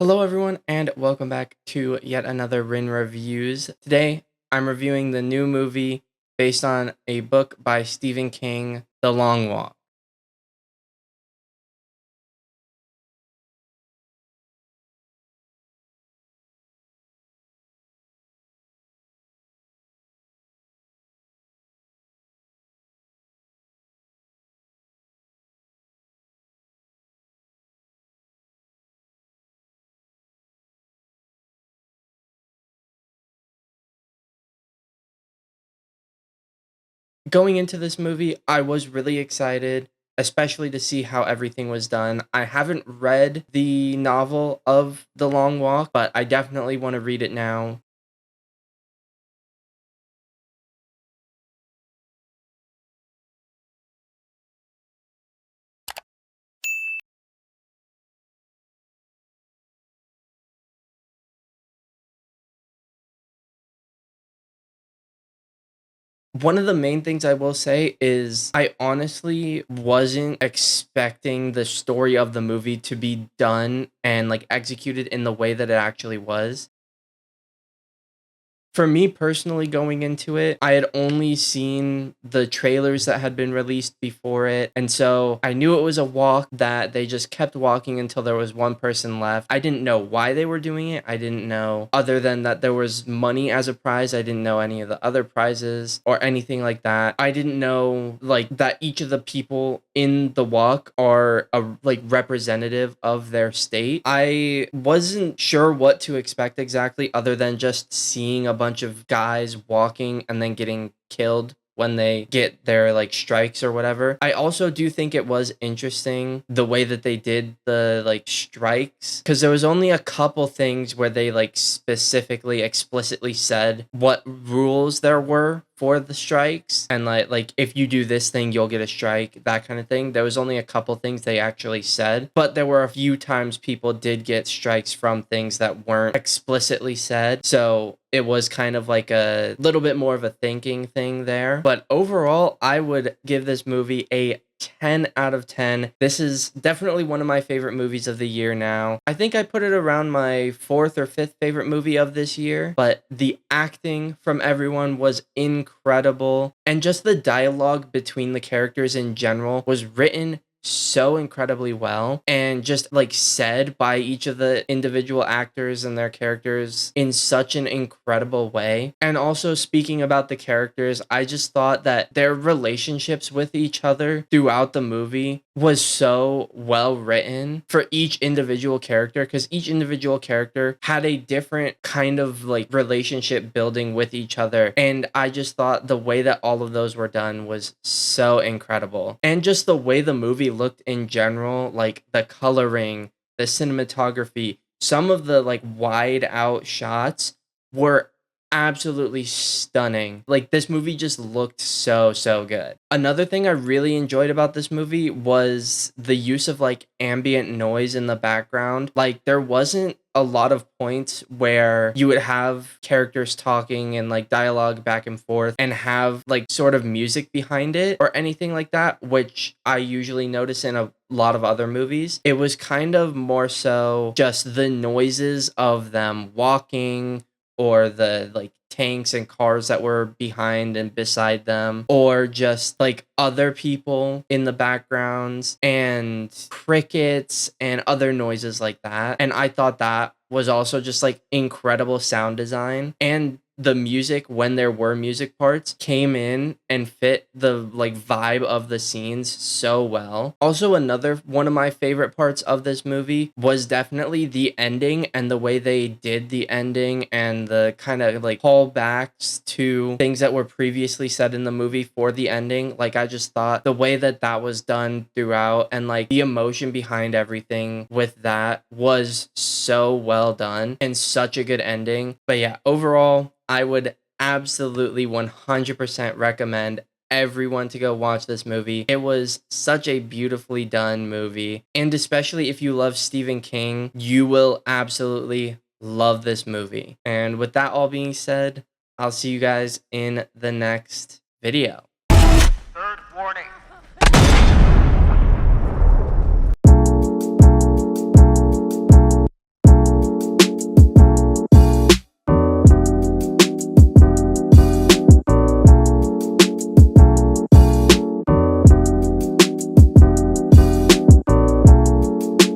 Hello, everyone, and welcome back to yet another Rin Reviews. Today, I'm reviewing the new movie based on a book by Stephen King, The Long Walk. Going into this movie, I was really excited, especially to see how everything was done. I haven't read the novel of The Long Walk, but I definitely want to read it now. One of the main things I will say is I honestly wasn't expecting the story of the movie to be done and like executed in the way that it actually was. For me personally, going into it, I had only seen the trailers that had been released before it. And so I knew it was a walk that they just kept walking until there was one person left. I didn't know why they were doing it. I didn't know, other than that there was money as a prize. I didn't know any of the other prizes or anything like that. I didn't know like that each of the people in the walk are a like representative of their state. I wasn't sure what to expect exactly, other than just seeing a bunch of guys walking and then getting killed when they get their like strikes or whatever. I also do think it was interesting the way that they did the like strikes, because there was only a couple things where they like specifically explicitly said what rules there were for the strikes, and like if you do this thing you'll get a strike, that kind of thing. There was only a couple things they actually said, but there were a few times people did get strikes from things that weren't explicitly said, so it was kind of like a little bit more of a thinking thing there. But overall, I would give this movie a 10 out of 10. This is definitely one of my favorite movies of the year now. I think I put it around my fourth or fifth favorite movie of this year, but the acting from everyone was incredible. And just the dialogue between the characters in general was written so incredibly well, and just like said by each of the individual actors and their characters in such an incredible way. And also, speaking about the characters, I just thought that their relationships with each other throughout the movie was so well written for each individual character, because each individual character had a different kind of like relationship building with each other, and I just thought the way that all of those were done was so incredible. And just the way the movie looked in general, like the coloring, the cinematography, some of the like wide out shots were absolutely stunning. Like, this movie just looked so good. Another thing I really enjoyed about this movie was the use of like ambient noise in the background. Like, there wasn't a lot of points where you would have characters talking and like dialogue back and forth and have like sort of music behind it or anything like that, which I usually notice in a lot of other movies. It was kind of more so just the noises of them walking, or the like tanks and cars that were behind and beside them, or just like other people in the backgrounds and crickets and other noises like that. And I thought that was also just like incredible sound design, and the music, when there were music parts, came in and fit the like vibe of the scenes so well. Also, another one of my favorite parts of this movie was definitely the ending, and the way they did the ending, and the kind of like callbacks to things that were previously said in the movie for the ending. Like, I just thought the way that that was done throughout, and like the emotion behind everything with that, was so well done and such a good ending. But yeah, overall, I would absolutely 100% recommend everyone to go watch this movie. It was such a beautifully done movie, and especially if you love Stephen King, you will absolutely love this movie. And with that all being said, I'll see you guys in the next video.